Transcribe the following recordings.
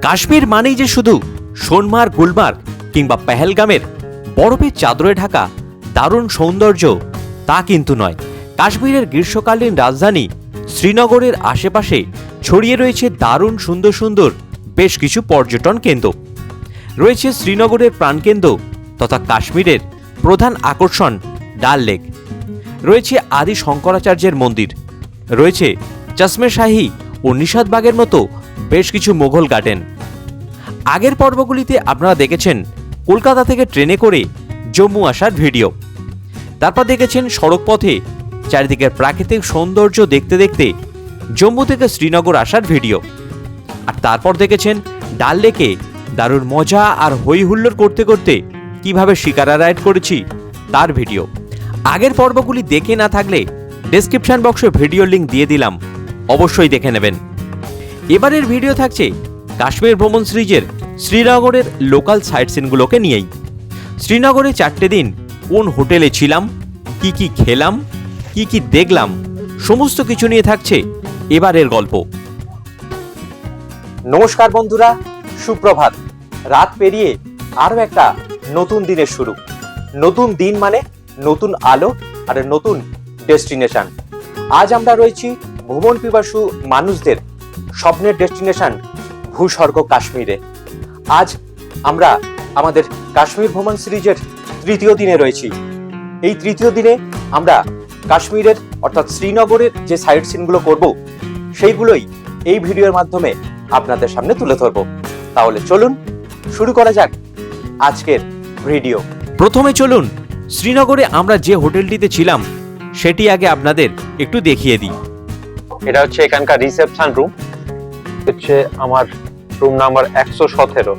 কাশ্মীর মানেই যে শুধু সোনমার্গ, গুলমার্গ কিংবা পেহেলগামের বরফের চাদরে ঢাকা দারুণ সৌন্দর্য তা কিন্তু নয়। কাশ্মীরের গ্রীষ্মকালীন রাজধানী শ্রীনগরের আশেপাশে ছড়িয়ে রয়েছে দারুণ সুন্দর সুন্দর বেশ কিছু পর্যটন কেন্দ্র। রয়েছে শ্রীনগরের প্রাণকেন্দ্র তথা কাশ্মীরের প্রধান আকর্ষণ ডাল লেক, রয়েছে আদি শঙ্করাচার্যের মন্দির, রয়েছে চশমে শাহী ও নিশাদবাগের মতো বেশ কিছু মোগল গার্ডেন। আগের পর্বগুলিতে আপনারা দেখেছেন কলকাতা থেকে ট্রেনে করে জম্মু আসার ভিডিও, তারপর দেখেছেন সড়ক পথে চারিদিকের প্রাকৃতিক সৌন্দর্য দেখতে দেখতে জম্মু থেকে শ্রীনগর আসার ভিডিও, আর তারপর দেখেছেন ডাল লেকে দারুণ মজা আর হই হুল্লোড় করতে করতে কিভাবে শিকারা রাইড করেছি তার ভিডিও। আগের পর্বগুলি দেখে না থাকলে ডেসক্রিপশন বক্সে ভিডিও লিঙ্ক দিয়ে দিলাম, অবশ্যই দেখে নেবেন। এবারের ভিডিও থাকছে কাশ্মীর ভ্রমণ সিরিজের শ্রীনগরের লোকাল সাইট সিনগুলোকে নিয়েই। শ্রীনগরে 4টে দিন কোন হোটেলে ছিলাম, কি কি খেলাম, কি কি দেখলাম, সমস্ত কিছু নিয়ে থাকছে এবারের গল্প। নমস্কার বন্ধুরা, সুপ্রভাত। রাত পেরিয়ে আরও একটা নতুন দিনের শুরু। নতুন দিন মানে নতুন আলো আর নতুন ডেস্টিনেশন। আজ আমরা রয়েছি ভ্রমণ পিপাসু মানুষদের স্বপ্নের ডেস্টিনেশন ভূস্বর্গ কাশ্মীরে। আজ আমরা আমাদের কাশ্মীর ভ্রমণ সিরিজের তৃতীয় দিনে রয়েছি। এই তৃতীয় দিনে আমরা কাশ্মীরের অর্থাৎ শ্রীনগরের যে সাইট সিনগুলো করব সেইগুলোই এই ভিডিওর মাধ্যমে আপনাদের সামনে তুলে ধরব। তাহলে চলুন শুরু করা যাক আজকের ভিডিও। প্রথমে চলুন শ্রীনগরে আমরা যে হোটেলটিতে ছিলাম সেটি আগে আপনাদের একটু দেখিয়ে দিই। এটা হচ্ছে এখানকার রিসেপশন রুম, হচ্ছে আমার রুম নাম্বার 117।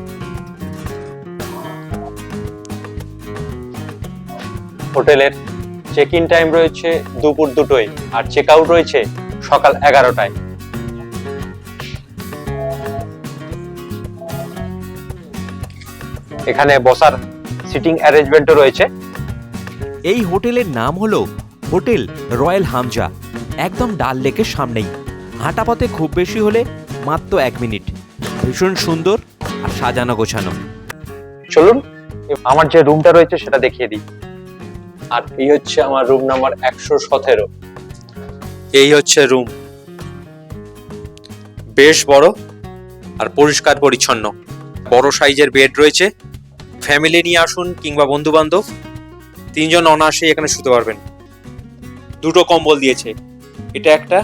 হোটেলের চেক ইন টাইম রয়েছে দুপুর 2টোয় আর চেক আউট রয়েছে সকাল 11টায়। এখানে বসার সিটিং অ্যারেঞ্জমেন্টও রয়েছে। এই হোটেলের নাম হলো হোটেল রয়্যাল হামজা, একদম ডাল লেকের সামনেই। হাঁটা পথে খুব বেশি হলে মাত্র 1 মিনিট। ভীষণ সুন্দর আর সাজানো গোছানো। চলুন আমার যে রুমটা রয়েছে সেটা দেখিয়ে দিই। আর এই হচ্ছে আমার রুম নাম্বার 117। এই হচ্ছে রুম, বেশ বড় আর পরিষ্কার পরিচ্ছন্ন। বড় সাইজের বেড রয়েছে। ফ্যামিলি নিয়ে আসুন কিংবা বন্ধু বান্ধব, 3 জন অনায়াসে এখানে শুতে পারবেন। 2টো কম্বল দিয়েছে, এটা একটা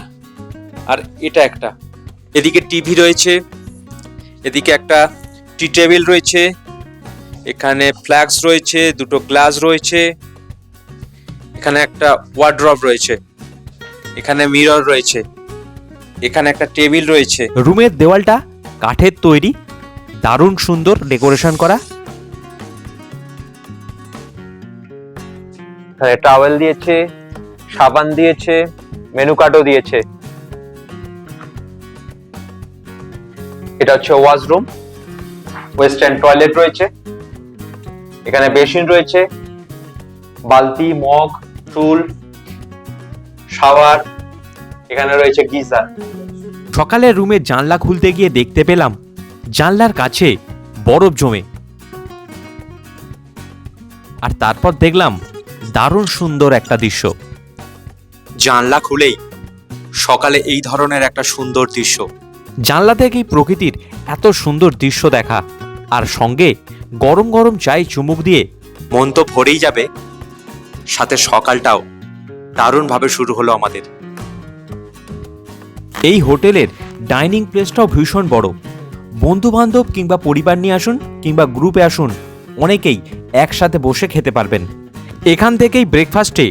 আর এটা একটা। এদিকে টিভি রয়েছে, এদিকে একটা টি টেবিল রয়েছে, এখানে ফ্ল্যাক্স রয়েছে, 2টো গ্লাস রয়েছে, এখানে একটা ওয়ার্ড্রপ রয়েছে, এখানে মিরর রয়েছে, এখানে একটা টেবিল রয়েছে। রুমের দেওয়ালটা কাঠের তৈরি, দারুণ সুন্দর ডেকোরেশন করা। এখানে টাওয়েল দিয়েছে, সাবান দিয়েছে, মেনু কার্ডও দিয়েছে। এটা হচ্ছে ওয়াশরুম, ওয়েস্টার্ন টয়লেট রয়েছে, এখানে বেসিন রয়েছে, বালতি, মগ, টুল, শাওয়ার, এখানে রয়েছে গিজার। সকালে রুমের জানলা খুলতে গিয়ে দেখতে পেলাম জানলার কাছে বরফ জমে, আর তারপর দেখলাম দারুণ সুন্দর একটা দৃশ্য। জানলা খুলেই সকালে এই ধরনের একটা সুন্দর দৃশ্য। জানলা থেকেই প্রকৃতির এত সুন্দর দৃশ্য দেখা, আর সঙ্গে গরম গরম চাই চুমুক দিয়ে মন তো ভরেই যাবে, সাথে সকালটাও দারুণভাবে শুরু হলো আমাদের। এই হোটেলের ডাইনিং প্লেসটাও ভীষণ বড়। বন্ধু বান্ধব কিংবা পরিবার নিয়ে আসুন কিংবা গ্রুপে আসুন, অনেকেই একসাথে বসে খেতে পারবেন। এখান থেকেই ব্রেকফাস্টে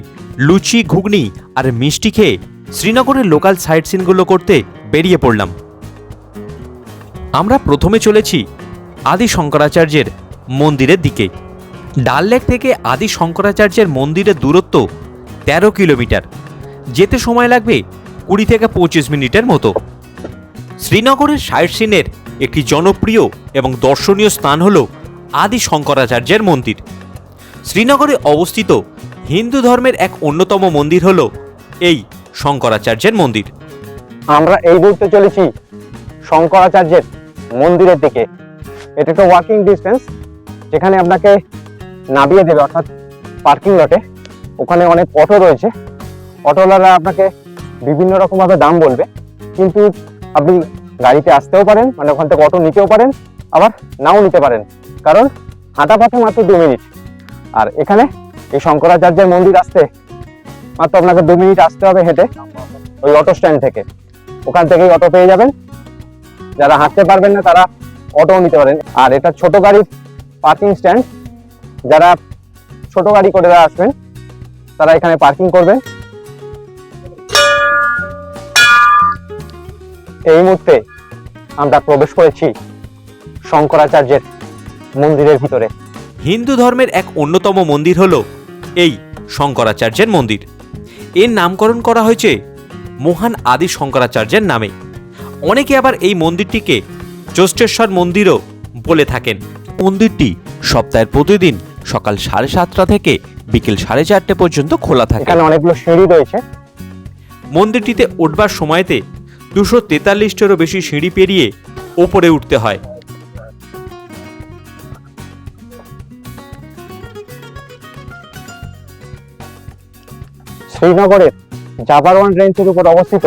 লুচি, ঘুগনি আর মিষ্টি খেয়ে শ্রীনগরের লোকাল সাইট সিনগুলো করতে বেরিয়ে পড়লাম। আমরা প্রথমে চলেছি আদি শঙ্করাচার্যের মন্দিরের দিকে। ডাল লেক থেকে আদি শঙ্করাচার্যের মন্দিরের দূরত্ব 13 কিলোমিটার। যেতে সময় লাগবে 20 থেকে 25 মিনিটের মতো। শ্রীনগরের সাইট সিনের একটি জনপ্রিয় এবং দর্শনীয় স্থান হল আদি শঙ্করাচার্যের মন্দির। শ্রীনগরে অবস্থিত হিন্দু ধর্মের এক অন্যতম মন্দির হল এই শঙ্করাচার্যের মন্দির। আমরা এই মুহূর্তে চলেছি শঙ্করাচার্যের মন্দিরের দিকে। এটা একটা ওয়াকিং ডিস্টেন্স, যেখানে আপনাকে নামিয়ে দেবে, অর্থাৎ পার্কিং লটে। ওখানে অনেক অটো রয়েছে, অটোওয়ালারা আপনাকে বিভিন্ন রকম ভাবে দাম বলবে, কিন্তু আপনি গাড়িতে আসতেও পারেন, মানে ওখান থেকে অটো নিতেও পারেন, আবার নাও নিতে পারেন, কারণ হাঁটা পথে মাত্র 2 মিনিট। আর এখানে এই শঙ্করাচার্যের মন্দির আসতে মাত্র আপনাকে 2 মিনিট আসতে হবে হেঁটে, ওই অটো স্ট্যান্ড থেকে। ওখান থেকেই অটো পেয়ে যাবেন। যারা হাঁটতে পারবেন না তারা অটো নিতে পারেন। আর এটা ছোট গাড়ির পার্কিং স্ট্যান্ড, যারা ছোট গাড়ি করে আসবেন তারা এখানে পার্কিং করবেন। এই মুহূর্তে আমরা প্রবেশ করেছি শঙ্করাচার্যের মন্দিরের ভিতরে। হিন্দু ধর্মের এক অন্যতম মন্দির হলো এই শঙ্করাচার্যের মন্দির। এর নামকরণ করা হয়েছে মহান আদি শঙ্করাচার্যের নামে। অনেকে আবার এই মন্দিরটিকে জ্যৈষ্ঠেশ্বর মন্দিরও বলে থাকেন। মন্দিরটি সপ্তাহের প্রতিদিন সকাল 7:30 থেকে বিকেল 4:30 পর্যন্ত খোলা থাকে। এখানে অনেকগুলো সিঁড়ি রয়েছে। মন্দিরটিতে উঠবার সময়তে 243টিরও বেশি সিঁড়ি পেরিয়ে ওপরে উঠতে হয়। শ্রীনগরের জাবারওয়ান রেঞ্জের উপর অবস্থিত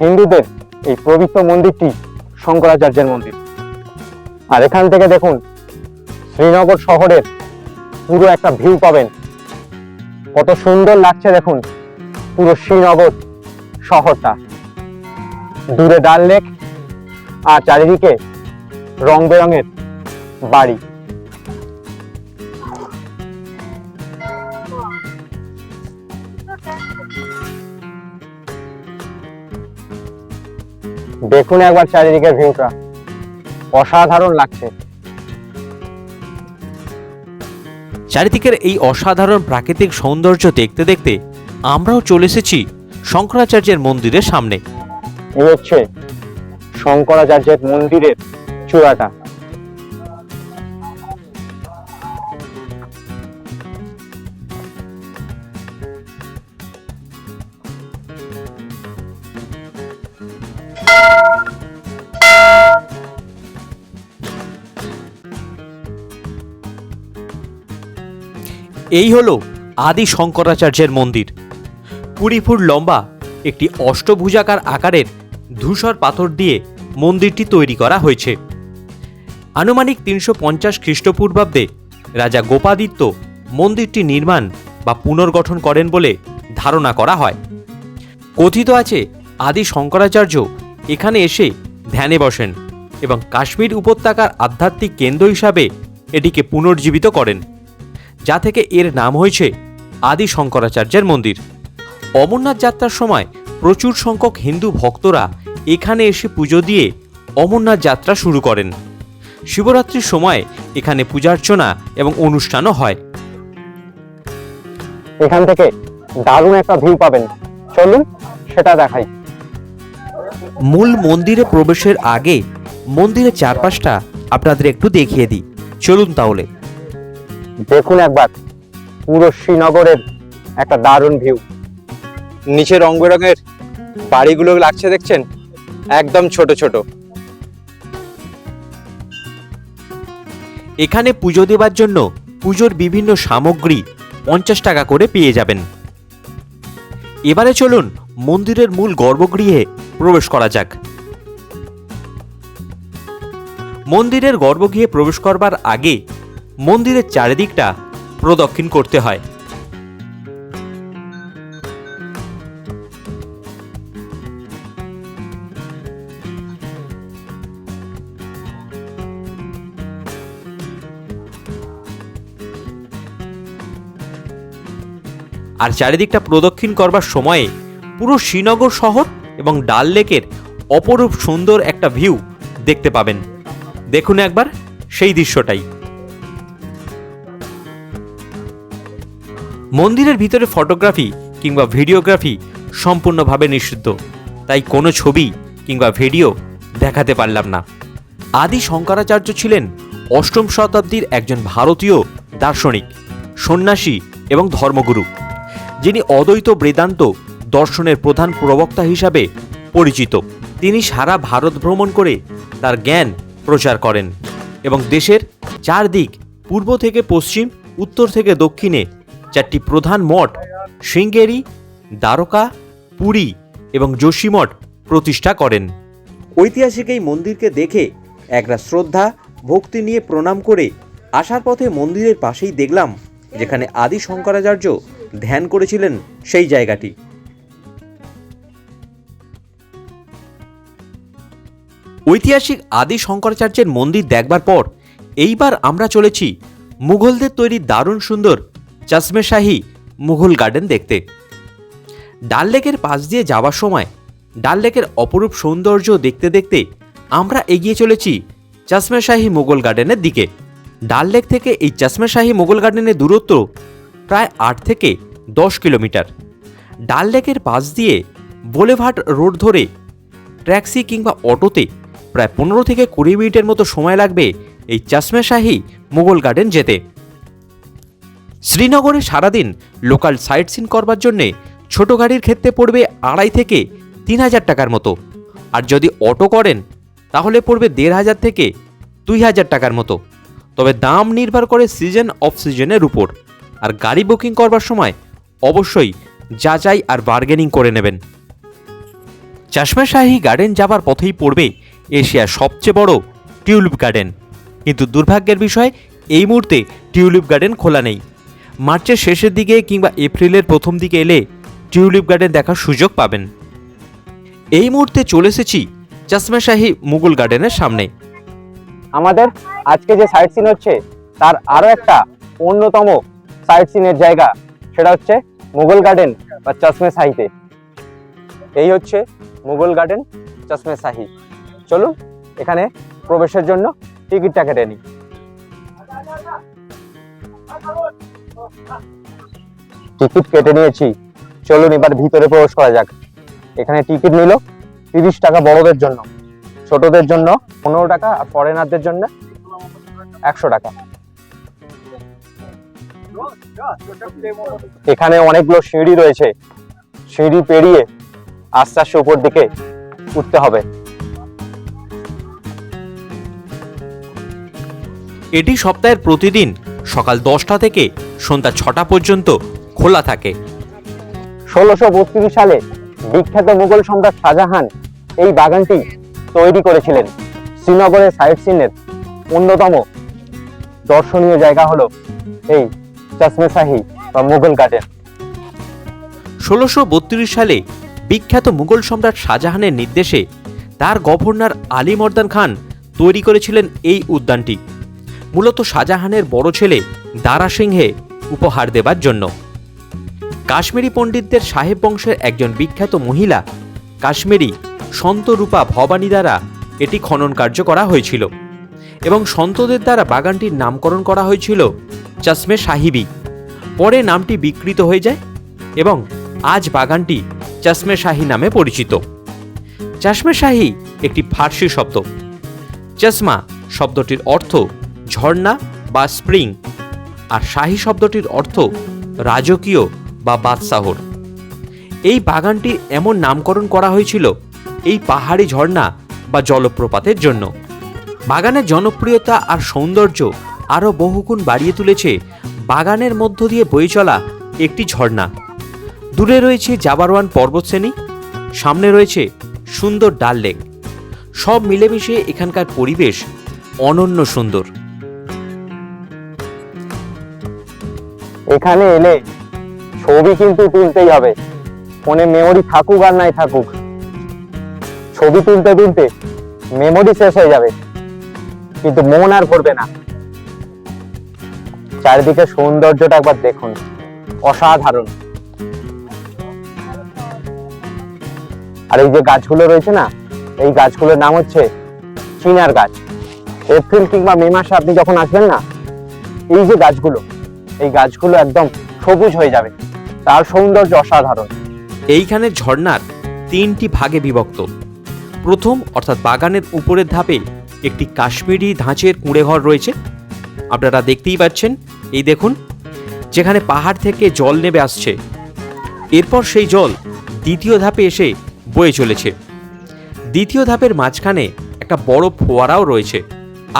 হিন্দুদের এই পবিত্র মন্দিরটি শঙ্করাচার্যের মন্দির। আর এখান থেকে দেখুন শ্রীনগর শহরের পুরো একটা ভিউ পাবেন। কত সুন্দর লাগছে দেখুন পুরো শ্রীনগর শহরটা। দূরে ডাল লেক আর চারিদিকে রং বেরঙের বাড়ি। দেখুন একবার চারিদিকের ভিউটা, অসাধারণ লাগছে। চারিদিকের এই অসাধারণ প্রাকৃতিক সৌন্দর্য দেখতে দেখতে আমরাও চলে এসেছি শঙ্করাচার্যের মন্দিরের সামনে। এই হচ্ছে শঙ্করাচার্যের মন্দিরের চূড়াটা। এই হলো আদি শঙ্করাচার্যের মন্দির। 20 ফুট লম্বা একটি অষ্টভুজাকার আকারের ধূসর পাথর দিয়ে মন্দিরটি তৈরি করা হয়েছে। আনুমানিক 350 খ্রিস্টপূর্বাব্দে রাজা গোপাদিত্য মন্দিরটি নির্মাণ বা পুনর্গঠন করেন বলে ধারণা করা হয়। কথিত আছে আদি শঙ্করাচার্য এখানে এসে ধ্যানে বসেন এবং কাশ্মীর উপত্যকার আধ্যাত্মিক কেন্দ্র হিসাবে এটিকে পুনর্জীবিত করেন, যা থেকে এর নাম হয়েছে আদি শঙ্করাচার্যের মন্দির। অমরনাথ যাত্রার সময় প্রচুর সংখ্যক হিন্দু ভক্তরা এখানে এসে পুজো দিয়ে অমরনাথ যাত্রা শুরু করেন। শিবরাত্রির সময় এখানে পূজার্চনা এবং অনুষ্ঠানও হয়। এখান থেকে দারুণ একটা ভিউ পাবেন, চলুন সেটা দেখাই। মূল মন্দিরে প্রবেশের আগে মন্দিরের চারপাশটা আপনাদের একটু দেখিয়ে দিই, চলুন তাহলে। দেখুন একবার পুরো শ্রীনগরের একটা দারুণ ভিউ। নিচে রং বেরঙের বাড়িগুলো লাগছে দেখছেন, একদম ছোট ছোট। এখানে পুজো দেওয়ার জন্য পুজোর বিভিন্ন সামগ্রী 50 টাকা করে পেয়ে যাবেন। এবারে চলুন মন্দিরের মূল গর্ভগৃহে প্রবেশ করা যাক। মন্দিরের গর্ভগৃহে প্রবেশ করবার আগে মন্দিরের চারিদিকটা প্রদক্ষিণ করতে হয়। আর চারিদিকটা প্রদক্ষিণ করবার সময়ে পুরো শ্রীনগর শহর এবং ডাল লেকের অপরূপ সুন্দর একটা ভিউ দেখতে পাবেন। দেখুন একবার সেই দৃশ্যটাই। মন্দিরের ভিতরে ফটোগ্রাফি কিংবা ভিডিওগ্রাফি সম্পূর্ণভাবে নিষিদ্ধ, তাই কোনো ছবি কিংবা ভিডিও দেখাতে পারলাম না। আদি শঙ্করাচার্য ছিলেন 8ম শতাব্দীর একজন ভারতীয় দার্শনিক, সন্ন্যাসী এবং ধর্মগুরু, যিনি অদ্বৈত বেদান্ত দর্শনের প্রধান প্রবক্তা হিসাবে পরিচিত। তিনি সারা ভারত ভ্রমণ করে তার জ্ঞান প্রচার করেন এবং দেশের চারদিক পূর্ব থেকে পশ্চিম, উত্তর থেকে দক্ষিণে 4টি প্রধান মঠ শৃঙ্গেরি, দ্বারকা, পুরী এবং যোশীমঠ প্রতিষ্ঠা করেন। ঐতিহাসিক এই মন্দিরকে দেখে একরা শ্রদ্ধা ভক্তি নিয়ে প্রণাম করে আসার পথে মন্দিরের পাশেই দেখলাম যেখানে আদি শঙ্করাচার্য ধ্যান করেছিলেন সেই জায়গাটি। ঐতিহাসিক আদি শঙ্করাচার্যের মন্দির দেখবার পর এইবার আমরা চলেছি মুঘলদের তৈরি দারুণ সুন্দর চশমে শাহী মুঘল গার্ডেন দেখতে। ডাল লেকের পাশ দিয়ে যাওয়ার সময় ডাল লেকের অপরূপ সৌন্দর্য দেখতে দেখতে আমরা এগিয়ে চলেছি চশমে শাহী মুঘল গার্ডেনের দিকে। ডাল লেক থেকে এই চশমে শাহী মুঘল গার্ডেনের দূরত্ব প্রায় 8 থেকে 10 কিলোমিটার। ডাল লেকের পাশ দিয়ে বোলেভার্ড রোড ধরে ট্যাক্সি কিংবা অটোতে প্রায় 15 থেকে 20 মিনিটের মতো সময় লাগবে এই চশমে শাহী মুঘল গার্ডেন যেতে। শ্রীনগরে সারাদিন লোকাল সাইট সিন করবার জন্যে ছোট গাড়ির ক্ষেত্রে পড়বে 2,500 থেকে 3,000 টাকার মতো, আর যদি অটো করেন তাহলে পড়বে 1,500 থেকে 2,000 টাকার মতো। তবে দাম নির্ভর করে সিজন অফ সিজনের উপর, আর গাড়ি বুকিং করবার সময় অবশ্যই যাচাই আর বার্গেনিং করে নেবেন। চশমে শাহী গার্ডেন যাবার পথেই পড়বে এশিয়ার সবচেয়ে বড় টিউলিপ গার্ডেন, কিন্তু দুর্ভাগ্যের বিষয় এই মুহূর্তে টিউলিপ গার্ডেন খোলা নেই। মার্চের শেষের দিকে কিংবা এপ্রিলের প্রথম দিকে এলে টিউলিপ গার্ডেন দেখার সুযোগ পাবেন। এই মুহূর্তে চলে এসেছি চশমে শাহী মুঘল গার্ডেনের সামনে। আমাদের আজকে যে সাইট সিন হচ্ছে তার আরো একটা অন্যতম সাইট সিনের জায়গা, সেটা হচ্ছে মুঘল গার্ডেন বা চশমে শাহীতে। এই হচ্ছে মুঘল গার্ডেন চশমে শাহী। চলুন এখানে প্রবেশের জন্য টিকিটটা কেটে নিই। টিকিট কেটে নিয়েছি, চলুন এবার ভিতরে প্রবেশ করা যাক। এখানে টিকিট নিল 30 টাকা বড়দের জন্য, ছোটদের জন্য 15 টাকা, আর ফরেনারদের জন্য 100 টাকা। এখানে অনেকগুলো সিঁড়ি রয়েছে, সিঁড়ি পেরিয়ে আস্তে আস্তে উপর দিকে উঠতে হবে। এটি সপ্তাহের প্রতিদিন সকাল 10টা থেকে সন্ধ্যা 6টা পর্যন্ত খোলা থাকে। 1632 সালে বিখ্যাত মুঘল সম্রাট শাহজাহান এই বাগানটি তৈরি করেছিলেন। শ্রীনগরের সাইট সিনের অন্যতম দর্শনীয় জায়গা হলো এই চশমে শাহী বা মুঘল গার্ডেন। 1632 সালে বিখ্যাত মুঘল সম্রাট শাহজাহানের নির্দেশে তার গভর্নর আলী মর্দান খান তৈরি করেছিলেন এই উদ্যানটি, মূলত শাহজাহানের বড় ছেলে দারা সিংহে উপহার দেবার জন্য। কাশ্মীরি পণ্ডিতদের সাহেব বংশের একজন বিখ্যাত মহিলা কাশ্মীরি সন্ত রূপা ভবানী দ্বারা এটি খনন কার্য করা হয়েছিল এবং সন্তদের দ্বারা বাগানটির নামকরণ করা হয়েছিল চশমে শাহীবি। পরে নামটি বিকৃত হয়ে যায় এবং আজ বাগানটি চশমে শাহী নামে পরিচিত। চশমে শাহী একটি ফার্সি শব্দ। চশমা শব্দটির অর্থ ঝর্ণা বা স্প্রিং, আর শাহী শব্দটির অর্থ রাজকীয় বা বাদশাহর। এই বাগানটির এমন নামকরণ করা হয়েছিল এই পাহাড়ি ঝর্ণা বা জলপ্রপাতের জন্য। বাগানের জনপ্রিয়তা আর সৌন্দর্য আরও বহুগুণ বাড়িয়ে তুলেছে বাগানের মধ্য দিয়ে বয়ে চলা একটি ঝর্ণা। দূরে রয়েছে জাবারওয়ান পর্বতশ্রেণী, সামনে রয়েছে সুন্দর ডাল লেক। সব মিলেমিশে এখানকার পরিবেশ অনন্য সুন্দর। এখানে এলে ছবি কিন্তু তুলতেই হবে, ফোনে মেমোরি থাকুক আর নাই থাকুক, ছবি তুলতে তুলতে মেমোরি শেষ হয়ে যাবে, কিন্তু মন আর ভরবে না। চারিদিকে সৌন্দর্যটা একবার দেখুন, অসাধারণ। আর এই যে গাছগুলো রয়েছে না, এই গাছগুলোর নাম হচ্ছে চিনার গাছ। এপ্রিল কিংবা মে মাসে আপনি যখন আসবেন না, এই যে গাছগুলো, এই গাছগুলো একদম সবুজ হয়ে যাবে, তার সৌন্দর্য অসাধারণ। এইখানে ঝর্ণার 3টি ভাগে বিভক্ত। প্রথম অর্থাৎ বাগানের উপরের ধাপে একটি কাশ্মীরি ধাঁচের কুঁড়েঘর রয়েছে, আপনারা দেখতেই পাচ্ছেন। এই দেখুন, যেখানে পাহাড় থেকে জল নেমে আসছে। এরপর সেই জল দ্বিতীয় ধাপে এসে বয়ে চলেছে। দ্বিতীয় ধাপের মাঝখানে একটা একটা বড় ফোয়ারাও রয়েছে।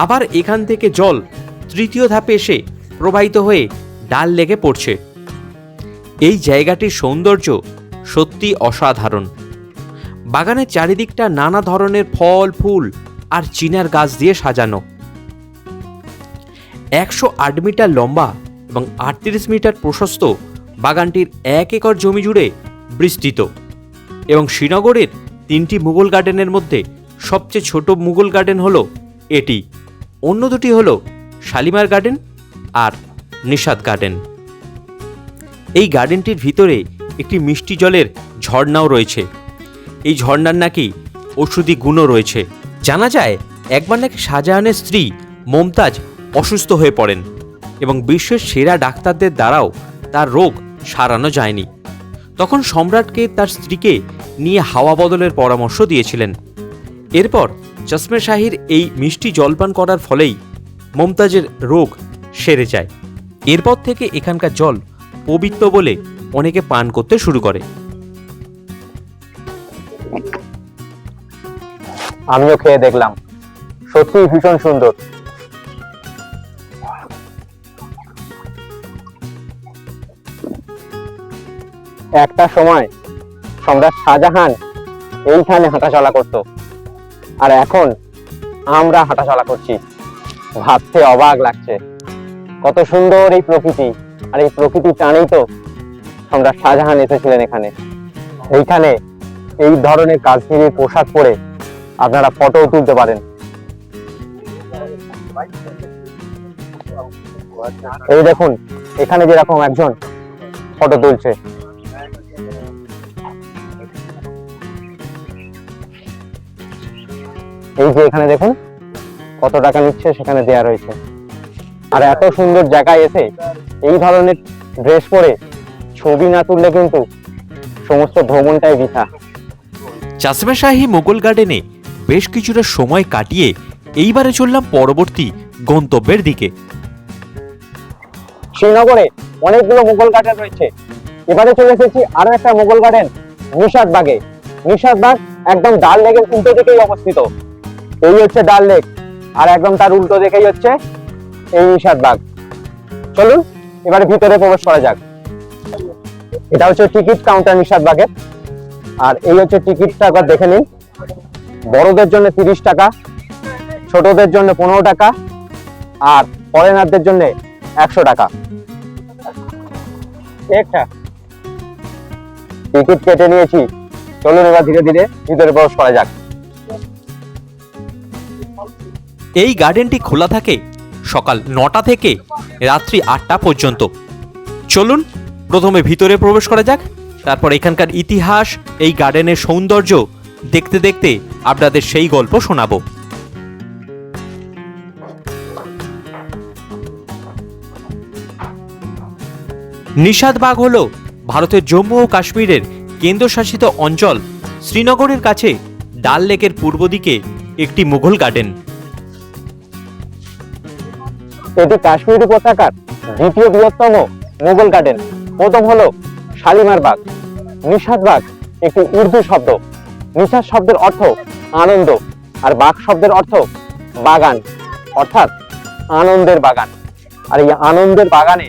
আবার এখান থেকে জল তৃতীয় ধাপে এসে প্রবাহিত হয়ে ডাল লেকে পড়ছে। এই জায়গাটির সৌন্দর্য সত্যি অসাধারণ। বাগানের চারিদিকটা নানা ধরনের ফল, ফুল আর চিনার গাছ দিয়ে সাজানো। 108 মিটার লম্বা এবং 38 মিটার প্রশস্ত বাগানটির 1 একর জমি জুড়ে বিস্তৃত এবং শ্রীনগরের 3টি মুঘল গার্ডেনের মধ্যে সবচেয়ে ছোট মুঘল গার্ডেন হলো এটি। অন্য দুটি হলো শালিমার গার্ডেন আর নিশাদ গার্ডেন। এই গার্ডেনটির ভিতরে একটি মিষ্টি জলের ঝর্ণাও রয়েছে। এই ঝর্ণার নাকি ঔষধি গুণও রয়েছে। জানা যায় একবার নাকি শাহজাহানের স্ত্রী মমতাজ অসুস্থ হয়ে পড়েন এবং বিশ্বের সেরা ডাক্তারদের দ্বারাও তার রোগ সারানো যায়নি। তখন সম্রাটকে তার স্ত্রীকে নিয়ে হাওয়া বদলের পরামর্শ দিয়েছিলেন। এরপর চশমে শাহির এই মিষ্টি জলপান করার ফলেই মমতাজের রোগ সেরে যায়। এরপর থেকে এখানকার জল পবিত্র বলে অনেকে পান করতে শুরু করে। আমিও খেয়ে দেখলাম, সত্যি ভীষণ সুন্দর। একটা সময় সম্রাট শাহজাহান এইখানে হাঁটাচলা করত, আর এখন আমরা হাঁটাচলা করছি। ভাবতে অবাক লাগছে কত সুন্দর এই প্রকৃতি। আর এই প্রকৃতির টানেই তো সম্রাট শাহজাহান এসেছিলেন এখানে। এইখানে এই ধরনের কাশ্মীরি পোশাক পরে আপনারা ফটো তুলতে পারেন। এই দেখুন এখানে যেরকম একজন ফটো তুলছে। এই যে এখানে দেখুন কত টাকা নিচ্ছে সেখানে দেয়া রয়েছে। আর এত সুন্দর জায়গায় এসে এই ধরনের ড্রেস পরে ছবি না তুললে কিন্তু সমস্ত ভ্রমণটাই বৃথা। চশমে শাহী মুঘল গার্ডেনে বেশ কিছুটা সময় কাটিয়ে এইবারে চললাম পরবর্তী গন্তব্যের দিকে। শ্রীনগরে অনেকগুলো মুঘল গার্ডেন রয়েছে। এবারে চলে এসেছি আরো একটা মুঘল গার্ডেন, নিশাদ বাগে। নিশাদ বাগ একদম ডাল লেকের উল্টো দিকেই অবস্থিত। এই হচ্ছে ডাল লেক, আর একদম তার উল্টো দিকেই হচ্ছে এই নিশাদ বাগ। চলুন এবারে ভিতরে প্রবেশ করা যাক। এটা হচ্ছে টিকিট কাউন্টার নিশাদ বাগের। আর এই হচ্ছে টিকিটটা একবার দেখে নিন। বড়দের জন্য 30 টাকা, ছোটদের জন্য 15 টাকা, আর ফরেনারদের জন্য 100 টাকা। টিকিট কেটে নিয়েছি, চলুন এবার ধীরে ধীরে ভিতরে প্রবেশ করা যাক। এই গার্ডেনটি খোলা থাকে সকাল 9টা থেকে রাত্রি 8টা পর্যন্ত। চলুন প্রথমে ভিতরে প্রবেশ করা যাক, তারপর এখানকার ইতিহাস, এই গার্ডেনের সৌন্দর্য দেখতে দেখতে আপনাদের সেই গল্প শোনাবো। নিশাদ বাগ হল ভারতের জম্মু ও কাশ্মীরের কেন্দ্রশাসিত অঞ্চল শ্রীনগরের কাছে ডাল লেকের পূর্ব দিকে একটি মুঘল গার্ডেন। এটি কাশ্মীর উপত্যকার দ্বিতীয় বৃহত্তম মুঘল গার্ডেন। প্রথম হলো শালিমার বাগ। নিশাদ বাগ একটি উর্দু শব্দ। নিশাদ শব্দের অর্থ আনন্দ, আর বাগ শব্দের অর্থ বাগান, অর্থাৎ আনন্দের বাগান। আর এই আনন্দের বাগানে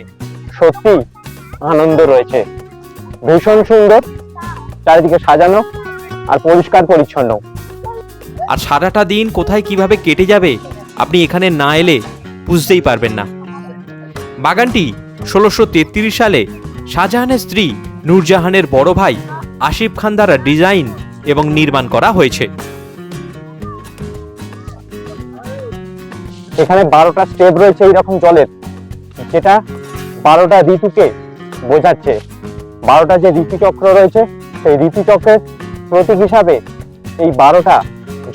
সত্যি আনন্দ রয়েছে। ভীষণ সুন্দর, চারিদিকে সাজানো আর পরিষ্কার পরিচ্ছন্ন। আর সারাটা দিন কোথায় কিভাবে কেটে যাবে আপনি এখানে না এলে বুঝতেই পারবেন না। বাগানটি 1633 সালে শাহজাহানের স্ত্রী নূরজাহানের বড় ভাই আসিফ খান দ্বারা ডিজাইন এবং নির্মাণ করা হয়েছে। এখানে 12টা স্টেপ রয়েছে এইরকম জলের, যেটা 12টা ঋতুকে বোঝাচ্ছে। 12টা যে ঋতুচক্র রয়েছে সেই ঋতুচক্রের প্রতীক হিসাবে এই 12টা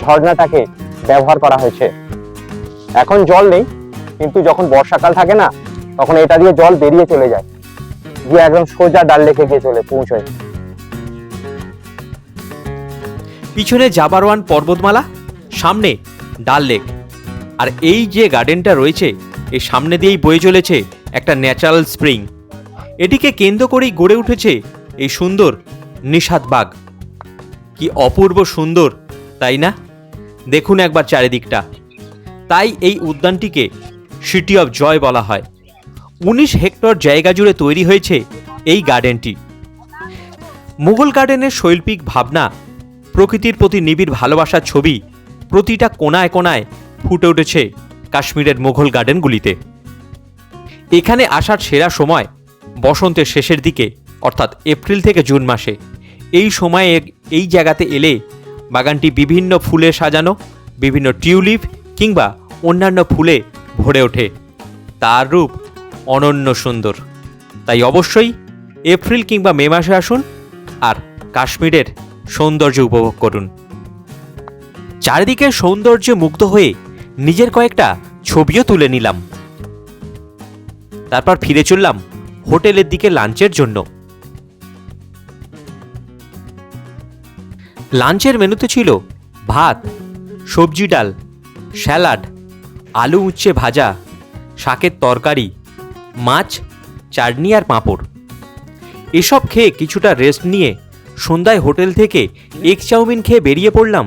ঝর্ণাটাকে ব্যবহার করা হয়েছে। এখন জল নেই, কিন্তু যখন বর্ষাকাল থাকে না তখন এটা দিয়ে জল বেরিয়ে চলে যায়, গিয়ে একদম সোজা ডাল লেকে গিয়ে পৌঁছয়। পিছনে জাবারওয়ান পর্বতমালা, সামনে ডাল লেক। আর এই যে গার্ডেনটা রয়েছে এর সামনে দিয়েই বয়ে চলেছে একটা ন্যাচারাল স্প্রিং। এটিকে কেন্দ্র করেই গড়ে উঠেছে এই সুন্দর নিশাদ বাগ। কি অপূর্ব সুন্দর, তাই না? দেখুন একবার চারিদিকটা। তাই এই উদ্যানটিকে সিটি অফ জয় বলা হয়। 19 হেক্টর জায়গা জুড়ে তৈরি হয়েছে এই গার্ডেনটি। মুঘল গার্ডেনের শৈল্পিক ভাবনা, প্রকৃতির প্রতি নিবিড় ভালোবাসার ছবি প্রতিটা কোনায় কোনায় ফুটে উঠেছে কাশ্মীরের মুঘল গার্ডেনগুলিতে। এখানে আসার সেরা সময় বসন্তের শেষের দিকে, অর্থাৎ এপ্রিল থেকে জুন মাসে। এই সময়ে এই জায়গাতে এলে বাগানটি বিভিন্ন ফুলে সাজানো, বিভিন্ন টিউলিপ কিংবা অন্যান্য ফুলে ভরে ওঠে। তার রূপ অনন্য সুন্দর। তাই অবশ্যই এপ্রিল কিংবা মে মাসে আসুন আর কাশ্মীরের সৌন্দর্য উপভোগ করুন। চারিদিকের সৌন্দর্যে মুগ্ধ হয়ে নিজের কয়েকটা ছবিও তুলে নিলাম। তারপর ফিরে চললাম হোটেলের দিকে লাঞ্চের জন্য। লাঞ্চের মেনুতে ছিল ভাত, সবজি ডাল, স্যালাড, আলু উচ্ছে ভাজা, শাকের তরকারি, মাছ, চাটনি আর পাঁপড়। এসব খেয়ে কিছুটা রেস্ট নিয়ে সন্ধ্যায় হোটেল থেকে এগ চাউমিন খেয়ে বেরিয়ে পড়লাম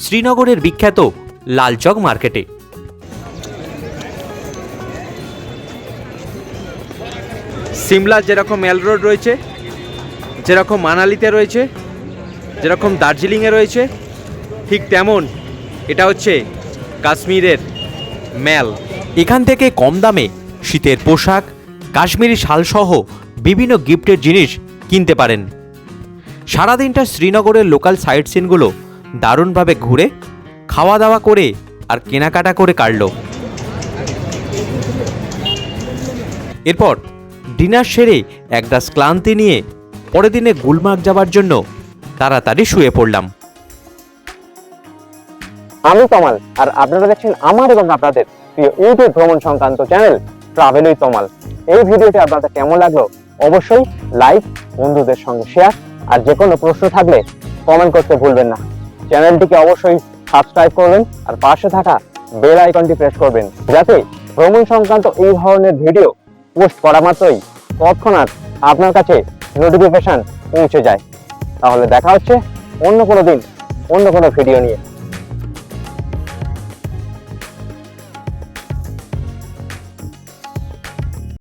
শ্রীনগরের বিখ্যাত লালচক মার্কেটে। সিমলার যেরকম মেল রোড রয়েছে, যেরকম মানালিতে রয়েছে, যেরকম দার্জিলিংয়ে রয়েছে, ঠিক তেমন এটা হচ্ছে কাশ্মীরের মেল। এখান থেকে কম দামে শীতের পোশাক, কাশ্মীরি শালসহ বিভিন্ন গিফটের জিনিস কিনতে পারেন। সারাদিনটা শ্রীনগরের লোকাল সাইট সিনগুলো দারুণভাবে ঘুরে, খাওয়া দাওয়া করে আর কেনাকাটা করে কাটল। এরপর ডিনার সেরে এক গ্লাস ক্লান্তি নিয়ে পরের দিনে গুলমার্গ যাবার জন্য তাড়াতাড়ি শুয়ে পড়লাম। আমি তমাল, আর আপনারা দেখছেন আমার এবং আপনাদের প্রিয় ইউটিউব ভ্রমণ সংক্রান্ত চ্যানেল ট্রাভেল উইথ তমাল। এই ভিডিওটি আপনাদের কেমন লাগলো অবশ্যই লাইক, বন্ধুদের সঙ্গে শেয়ার, আর যে কোনো প্রশ্ন থাকলে কমেন্ট করতে ভুলবেন না। চ্যানেলটিকে অবশ্যই সাবস্ক্রাইব করবেন আর পাশে থাকা বেল আইকনটি প্রেস করবেন, যাতে ভ্রমণ সংক্রান্ত এই ধরনের ভিডিও পোস্ট করা মাত্রই তৎক্ষণাৎ আপনার কাছে নোটিফিকেশন পৌঁছে যায়। তাহলে দেখা হচ্ছে অন্য কোনো দিন অন্য কোনো ভিডিও নিয়ে।